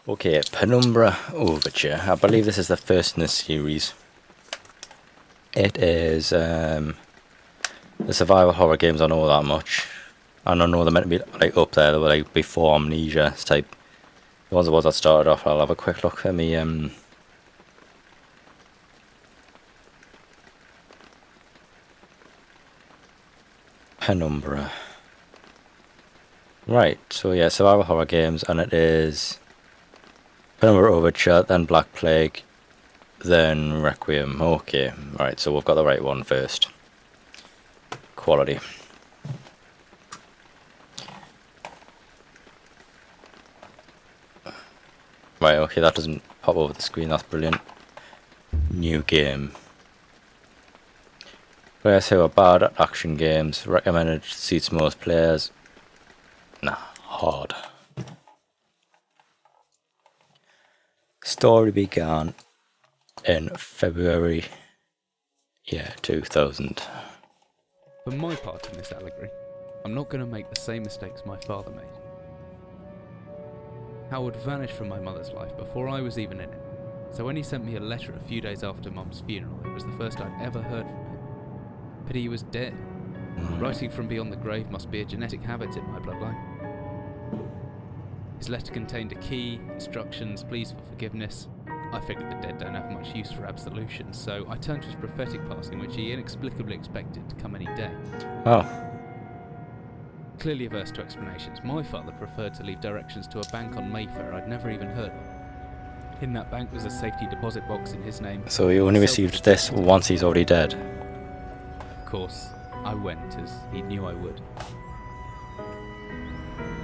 Okay, Penumbra Overture. I believe this is the first in this series. It is the survival horror games. I know that much. I don't know they're meant to be like up there. They were like before Amnesia type. The ones that started off. I'll have a quick look at me. Penumbra. Right. So yeah, survival horror games, and it is Penumbra Overture, then Black Plague, then Requiem. Okay. Right. So we've got the right one first. Quality. Right, okay, that doesn't pop over the screen, that's brilliant. New game. Players who are bad at action games, recommended suits most players. Nah, hard. Story began in February, 2000. For my part in this allegory, I'm not going to make the same mistakes my father made. Howard vanished from my mother's life before I was even in it, so when he sent me a letter a few days after Mum's funeral, it was the first I'd ever heard from him. Pity he was dead. Writing from beyond the grave must be a genetic habit in my bloodline. His letter contained a key, instructions, pleas for forgiveness. I figured the dead don't have much use for absolution, so I turned to his prophetic passing, which he inexplicably expected to come any day. Oh. Clearly averse to explanations, my father preferred to leave directions to a bank on Mayfair I'd never even heard of. In that bank was a safety deposit box in his name. So he only received this once he's already dead? Of course, I went as he knew I would.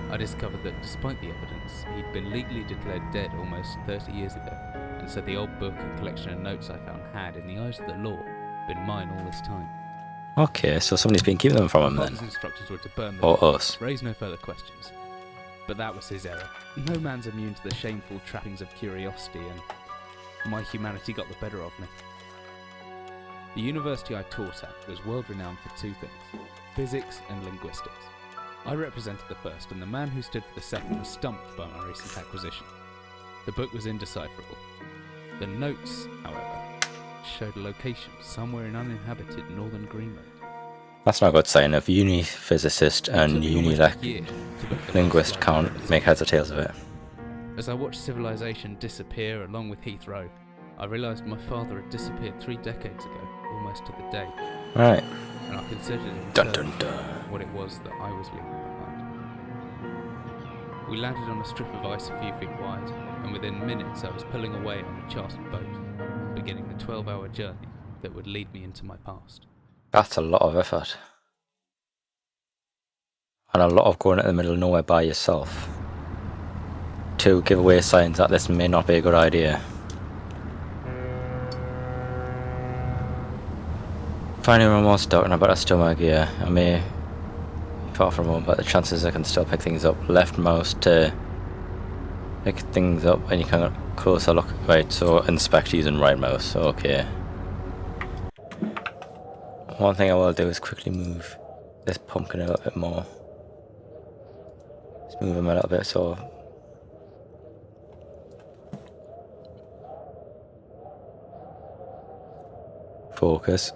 I discovered that despite the evidence, he'd been legally declared dead almost 30 years ago, and so the old book and collection of notes I found had, in the eyes of the law, been mine all this time. Okay, so somebody's been keeping them from him then? Father's instructions were to burn them, Or us? raise no further questions. But that was his error. No man's immune to the shameful trappings of curiosity, and my humanity got the better of me. The university I taught at was world renowned for two things: physics and linguistics. I represented the first, and the man who stood for the second was stumped by my recent acquisition. The book was indecipherable. The notes, however, showed a location somewhere in uninhabited northern Greenland. That's not a good sign. If uni physicist and uni linguist can't make heads or tails of it. As I watched civilization disappear along with Heathrow, I realised my father had disappeared 3 decades ago, almost to the day. Right. And I considered in Dun dun dun. what it was that I was leaving behind. We landed on a strip of ice a few feet wide, and within minutes I was pulling away on a chartered boat, beginning the 12-hour journey that would lead me into my past. That's a lot of effort. And a lot of going in the middle of nowhere by yourself. To give away signs that this may not be a good idea. Finding remorse talking about a stomach, yeah. I may be far from home, but the chances I can still pick things up. Left mouse to pick things up, and you can get a closer look. Right, so inspect using right mouse, okay. One thing I will do is quickly move this pumpkin a little bit more. Let's move him a little bit so. Focus.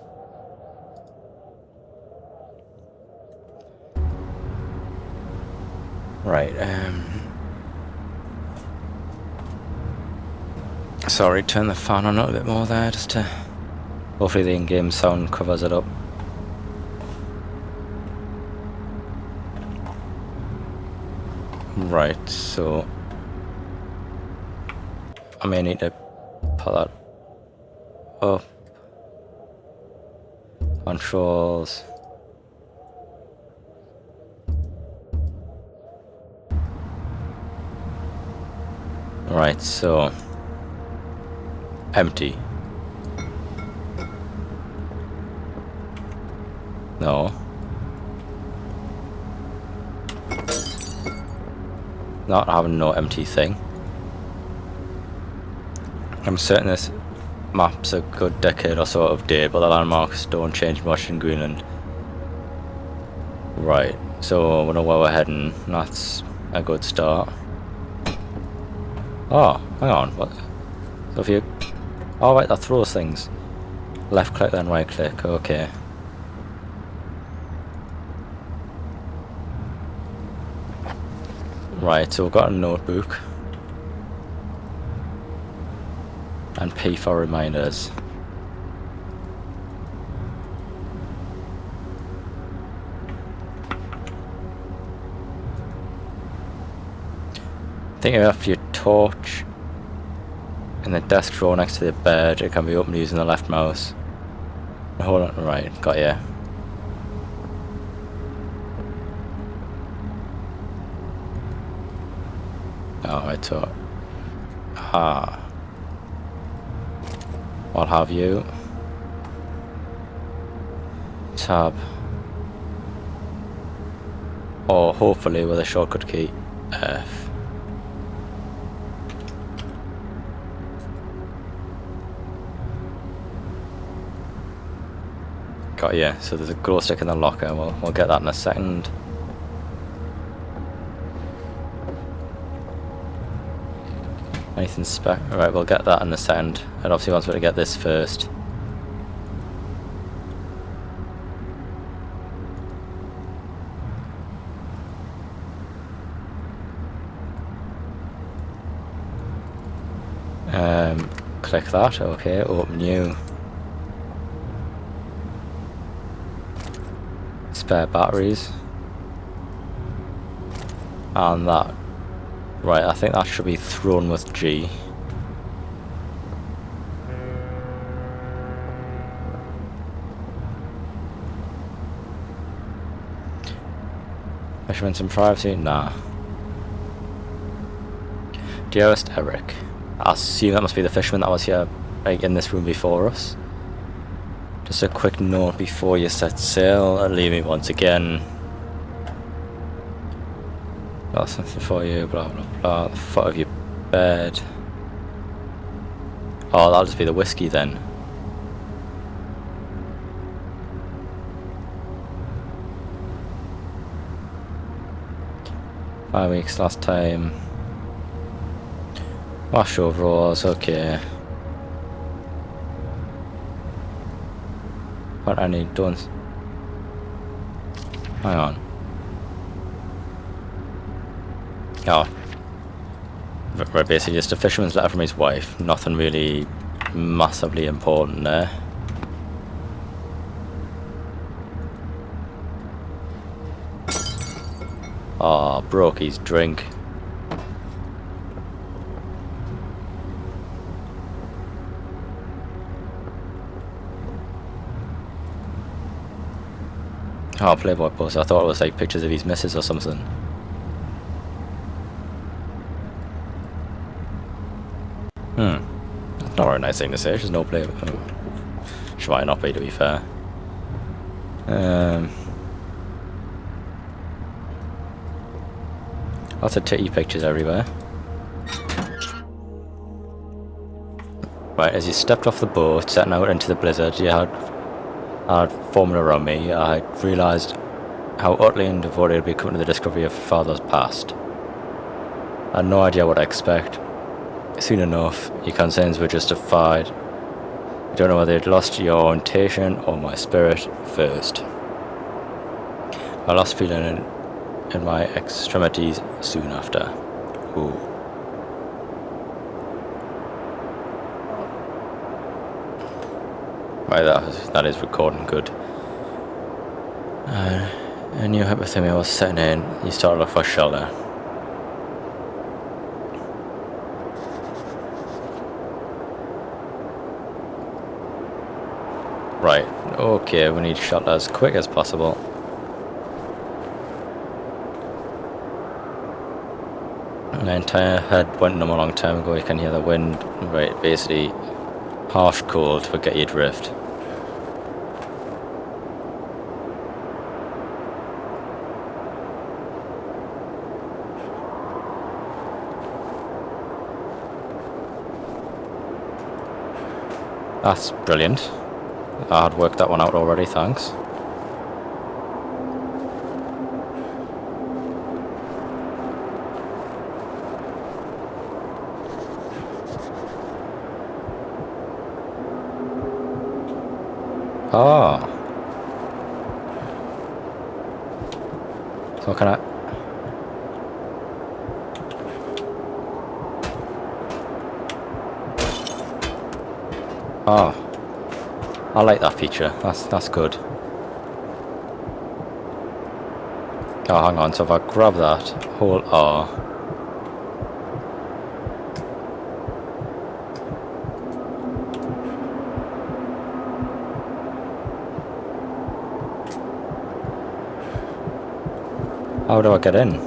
Right, sorry, turn the fan on a little bit more there, just to... Hopefully the in-game sound covers it up. Right, so... I may need to pull that up. Controls... Right, so empty. No. Not having no empty thing. I'm certain this map's a good decade or so of date, but the landmarks don't change much in Greenland. Right, so we know where we're heading. That's a good start. Oh, hang on, what? So if you... Oh right, that throws things. Left click then right click, okay. Right, so we've got a notebook. And P for reminders. I think after your torch in the desk drawer next to the bed, it can be opened using the left mouse. Hold on, right, got you. Alright, so... Ah. I'll have you. Tab. Or hopefully with a shortcut key, F. Got you. So there's a glow stick in the locker. We'll get that in a second. Anything spec? Alright, we'll get that in a second. It obviously wants me to get this first. Click that. Okay, open new. Spare batteries. And that. Right, I think that should be thrown with G. Measurements and privacy? Nah. Dearest Eric. I assume that must be the fisherman that was here, like, in this room before us. Just a quick note before you set sail, and leave me once again. Got something for you, blah blah blah. The foot of your bed. Oh, that'll just be the whiskey then. Five weeks last time. Wash overalls, okay. What I need done. Hang on. Oh. Right, basically just a fisherman's letter from his wife. Nothing really massively important there. Oh, broke his drink. Oh, Playboy poster. I thought it was like pictures of his missus or something. That's not a very nice thing to say. There's no Playboy. She might not be, to be fair. Lots of titty pictures everywhere. Right, as you stepped off the boat, setting out into the blizzard, you had forming around me, I realised how utterly and devoted I'd become to the discovery of father's past. I had no idea what to expect. Soon enough, your concerns were justified. I don't know whether you'd lost your orientation or my spirit first. I lost feeling in my extremities soon after. Ooh. Right, that is recording good. A new hypothermia was setting in. You started off for shelter. Right, okay, we need shelter as quick as possible. My entire head went numb a long time ago. You can hear the wind. Right, basically harsh cold will get you drift. That's brilliant. I'd worked that one out already, thanks. Oh. So can I... Oh. I like that feature. That's good. Oh, hang on. So if I grab that, hold R. How do I get in?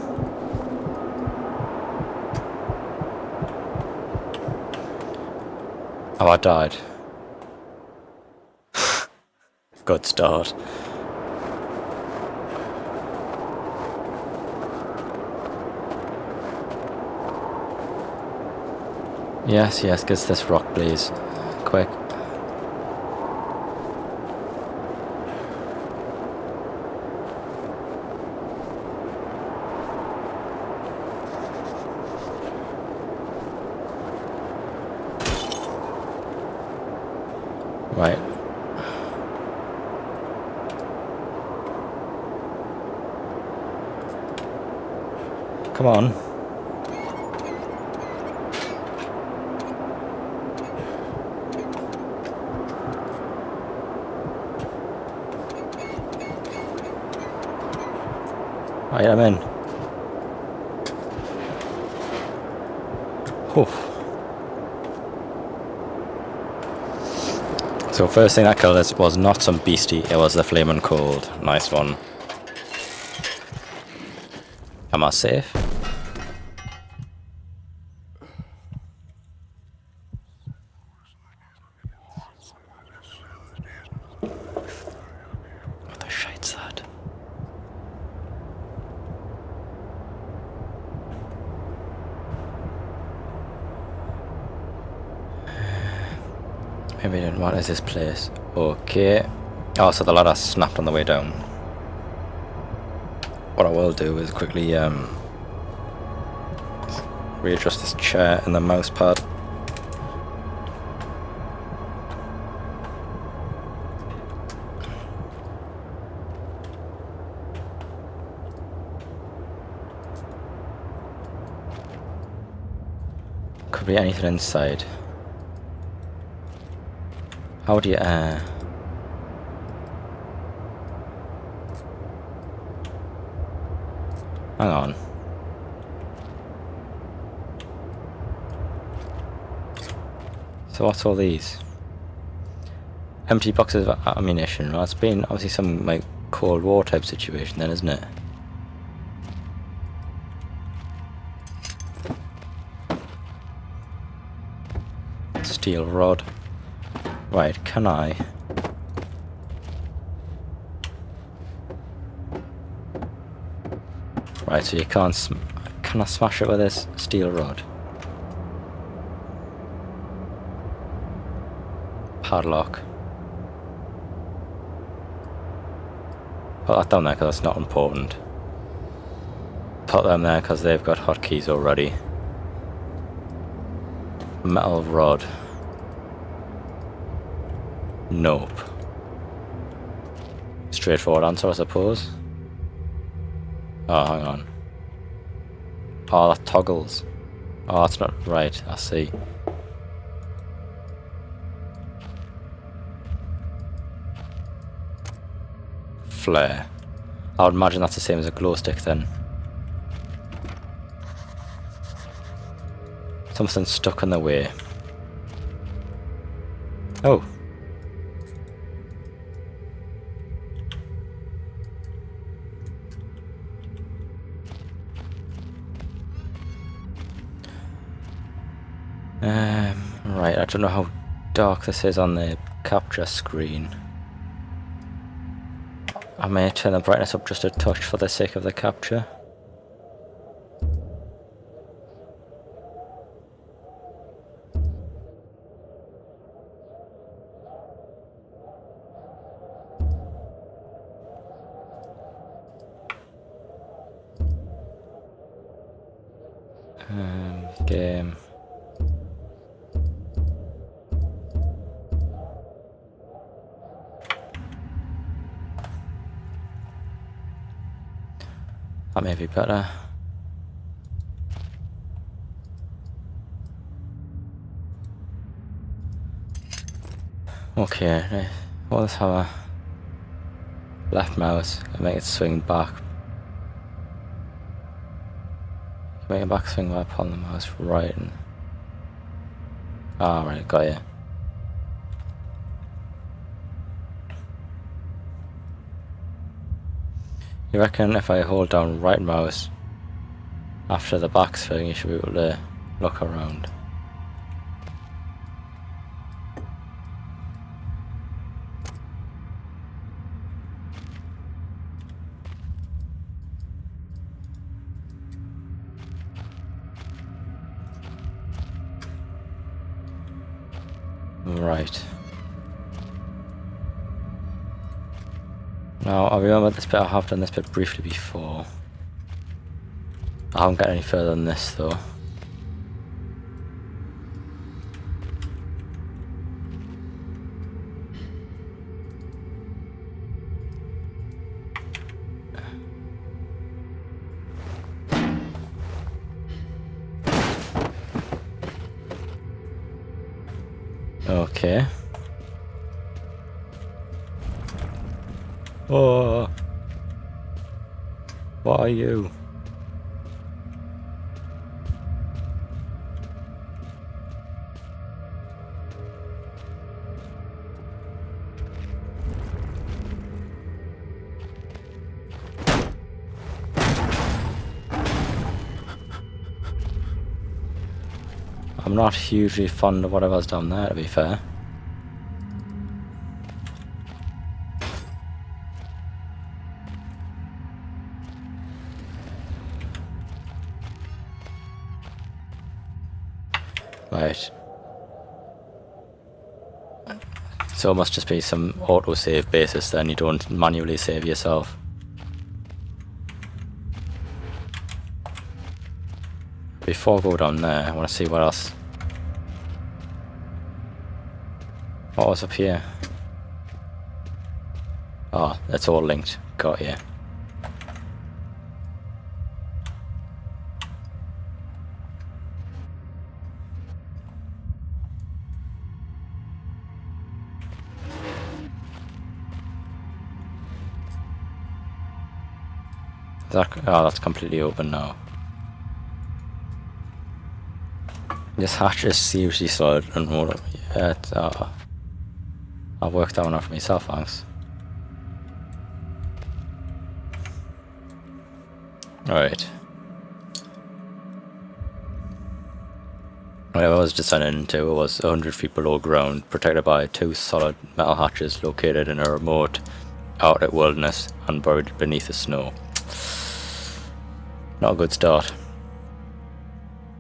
Oh, I died. Good start. Yes, yes, get this rock, please. Quick. Right. Come on. Right, I'm in. Whew. So first thing that killed us was not some beastie, it was the flaming cold. Nice one. Am I safe? What the shite's that? Maybe then what is this place? Okay. Oh, so the ladder snapped on the way down. What I will do is quickly readjust this chair and the mouse pad. Could be anything inside. How do you hang on. So what's all these? Empty boxes of ammunition. Well, it's been obviously some like Cold War type situation then, isn't it? Steel rod. Right, can I? Right, so you can't can I smash it with this steel rod? Padlock. Put that down there because that's not important. Put them there because they've got hotkeys already. Metal rod. Nope. Straightforward answer, I suppose. Oh, hang on. Oh, that toggles. Oh, that's not right. I see. Flare. I would imagine that's the same as a glow stick then. Something stuck in the way. Oh. Right, I don't know how dark this is on the capture screen. I may turn the brightness up just a touch for the sake of the capture. Game. That may be better. Okay, right. Well, let's have a left mouse and make it swing back. Make it back swing by pulling the mouse right and... Ah, right, got you. You reckon if I hold down right mouse after the back swing, you should be able to look around? Right. Now, I remember this bit, I have done this bit briefly before. I haven't got any further than this though. Okay. Oh, what are you? I'm not hugely fond of whatever's down there, to be fair. Right. So it must just be some auto-save basis then, you don't manually save yourself. Before I go down there, I want to see what else. What was up here? Oh, it's all linked. Got you. Oh, that's completely open now. This hatch is seriously solid and all of it. I've worked that one out for myself, thanks. Alright. What I was descending into was 100 feet below ground, protected by 2 solid metal hatches located in a remote Arctic wilderness and buried beneath the snow. Not a good start.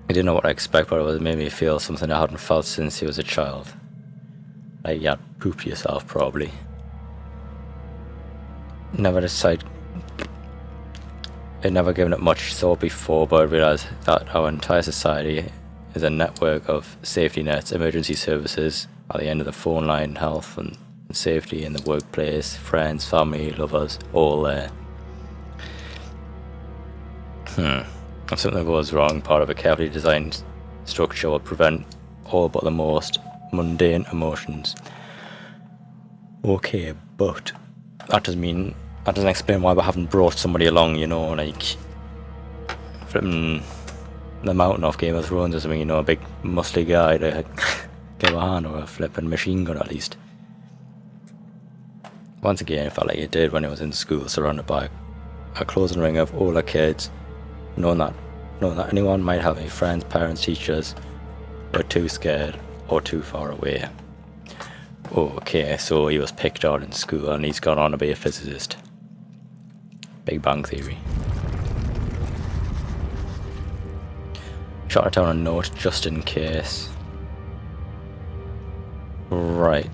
I didn't know what to expect, but it made me feel something I hadn't felt since he was a child. Like, yeah, poop yourself, probably. I'd never given it much thought before, but I realised that our entire society is a network of safety nets, emergency services at the end of the phone line, health and safety in the workplace, friends, family, lovers, all there. If something goes wrong, part of a carefully designed structure will prevent all but the most mundane emotions. Okay, but that doesn't explain why we haven't brought somebody along, you know, like flipping the mountain off Game of Thrones or something, you know, a big muscly guy to give a hand, or a flipping machine gun at least. Once again, it felt like it did when I was in school, surrounded by a closing ring of older kids, knowing that anyone might have any friends, parents, teachers, were too scared or too far away. Okay, so he was picked out in school and he's gone on to be a physicist. Big Bang Theory. Jotted down a note just in case. Right.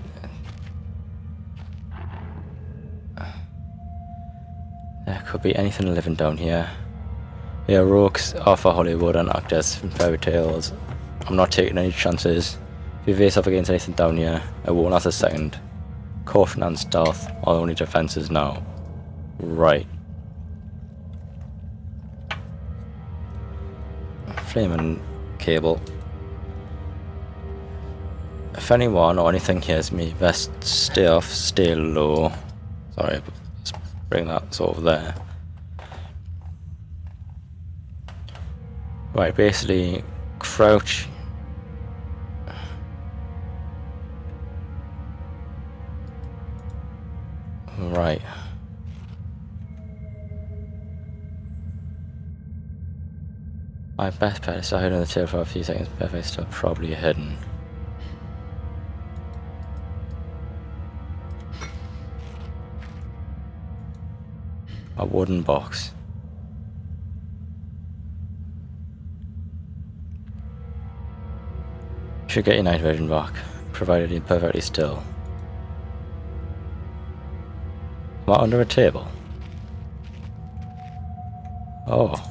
There could be anything living down here. Yeah, rogues are for Hollywood and actors in fairy tales. I'm not taking any chances. If you face off against anything down here, it won't last a second. Caution and stealth are the only defences now. Right. flaming cable. If anyone or anything hears me, best stay off, stay low. Sorry, let's bring that sort of there. Right, basically crouch. Right. My best bet is to hide on the tail for a few seconds, but if I still probably hidden. A wooden box. Should get your night vision back, provided you're perfectly still. Am I under a table? Oh.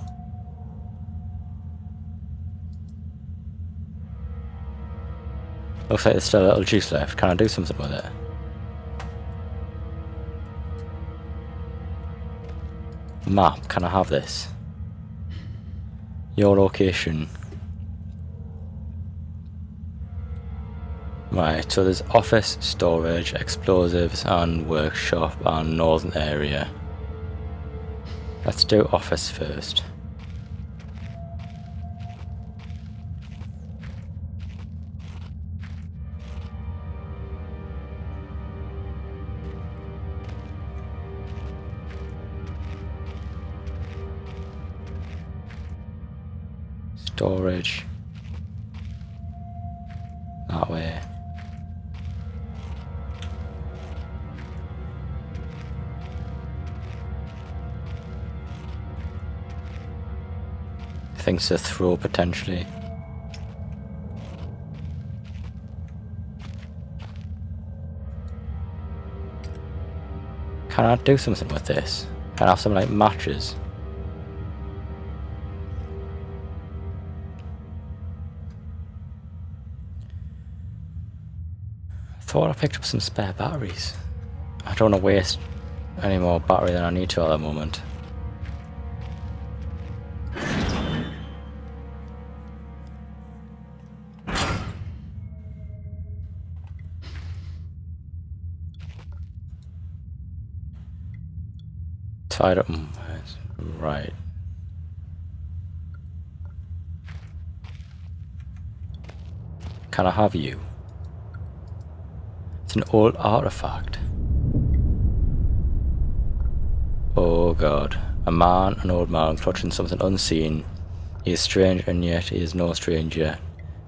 Looks like there's still a little juice left. Can I do something with it? Map, can I have this? Your location. Right, so there's office, storage, explosives and workshop and northern area. Let's do office first. Storage. That way. Things to throw potentially. Can I do something with this? Can I have some like matches? I thought I picked up some spare batteries. I don't want to waste any more battery than I need to at the moment. Tied up. Right. Can I have you? It's an old artifact. Oh god. A man, an old man, clutching something unseen. He is strange and yet he is no stranger.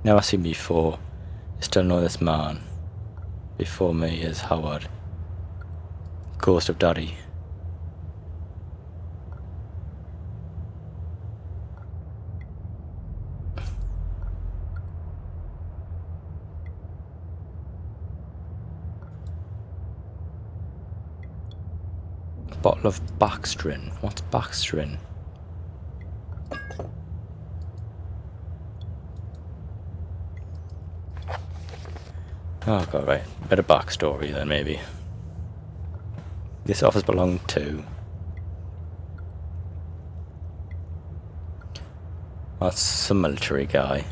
Never seen before. You still know this man. Before me is Howard. Ghost of Daddy. Bottle of Baxtrin. What's Baxtrin? Oh god, right. Bit of backstory then maybe. This office belonged to... That's some military guy.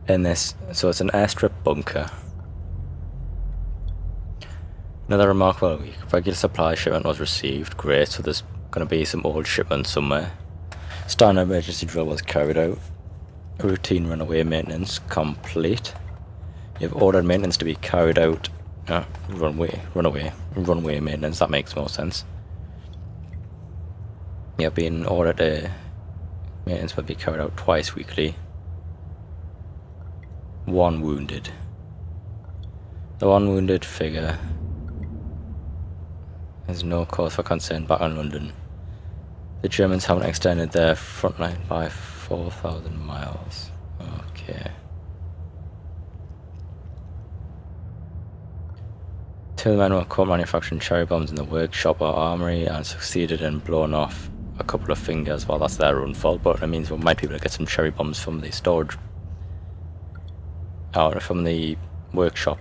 In this, so it's an airstrip bunker. Another remarkable week. Regular supply shipment was received. Great, so there's going to be some old shipment somewhere. Standard emergency drill was carried out. Routine runaway maintenance complete. You've ordered maintenance to be carried out. Runway maintenance, that makes more sense. You've been ordered maintenance will be carried out twice weekly. 1 wounded. The 1 wounded figure. There's no cause for concern back in London. The Germans haven't extended their front line by 4,000 miles. Okay. 2 of the men were caught manufacturing cherry bombs in the workshop or armory and succeeded in blowing off a couple of fingers. Well, that's their own fault, but it means we might be able to get some cherry bombs from the storage. Or from the workshop.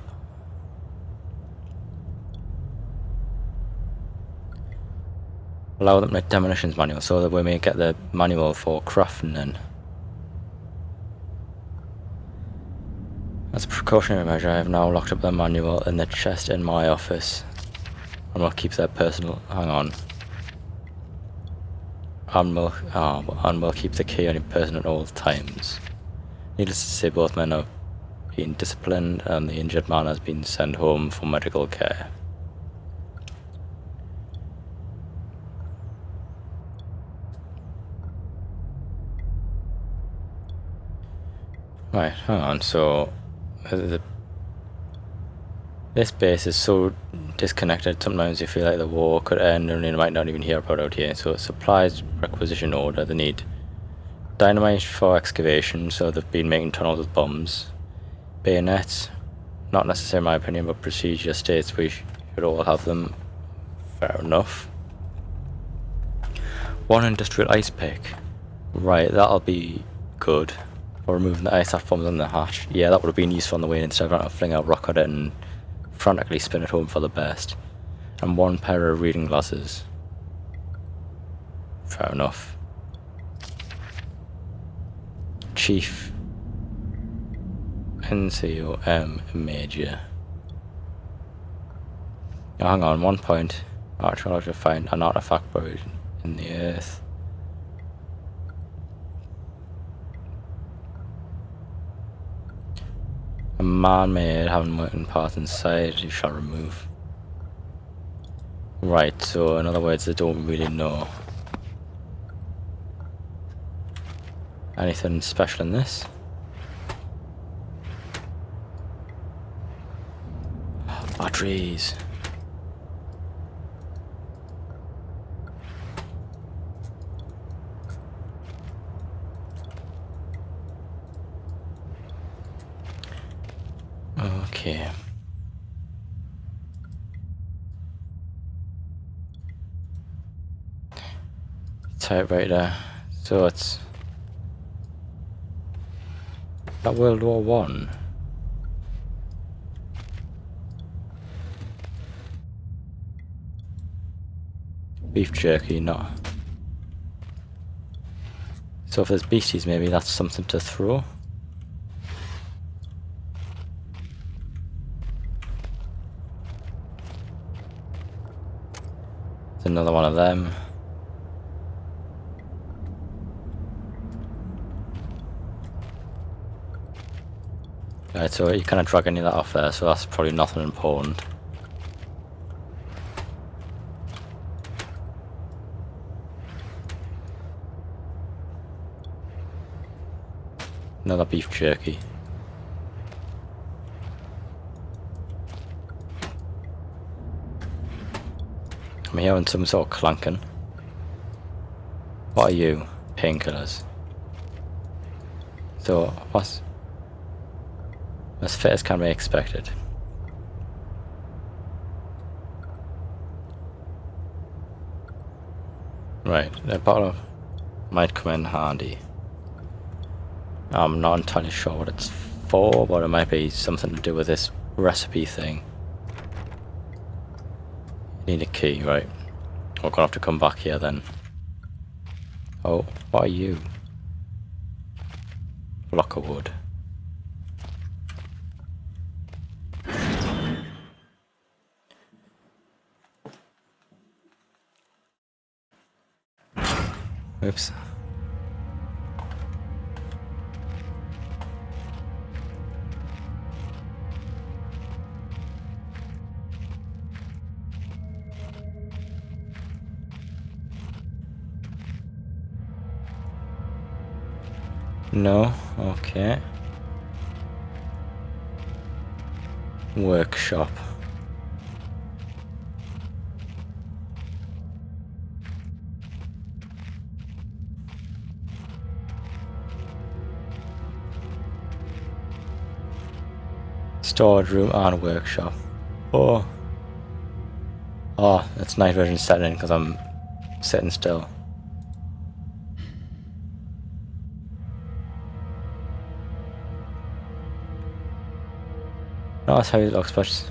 Allow them to demolitions manual so that we may get the manual for crafting then. As a precautionary measure, I have now locked up the manual in the chest in my office. And will keep their personal... hang on. And will keep the key on your person at all times. Needless to say, both men have been disciplined and the injured man has been sent home for medical care. Right, hang on, so... this base is so disconnected, sometimes you feel like the war could end and you might not even hear about it out here. So supplies requisition order, they need dynamite for excavation, so they've been making tunnels with bombs. Bayonets, not necessarily in my opinion, but procedure states we should all have them. Fair enough. One industrial ice pick. Right, that'll be good. For removing the ice that forms on the hatch. Yeah, that would have been useful on the way in instead of having to fling a rock at it and frantically spin it home for the best. And one pair of reading glasses. Fair enough. Chief NCOM Major. Now hang on, 1 point. Archaeologists find an artifact buried in the earth. A man-made having working parts inside you shall remove. Right, so in other words, they don't really know. Anything special in this? Batteries. Okay. Typewriter. So it's that World War One. Beef jerky, no. So if there's beasties, maybe that's something to throw. It's another one of them. Right, so you kind of drag any of that off there, so that's probably nothing important. Another beef jerky. I'm hearing some sort of clanking. What are you? Painkillers. So, what's... as fit as can be expected. Right, a bottle might come in handy. I'm not entirely sure what it's for, but it might be something to do with this recipe thing. Need a key, right? We're gonna have to come back here then. Oh, what are you? Block of wood. Oops. No, okay. Workshop. Storage room and workshop. Oh. Oh, it's night vision setting because I'm sitting still. No, that's how it looks, but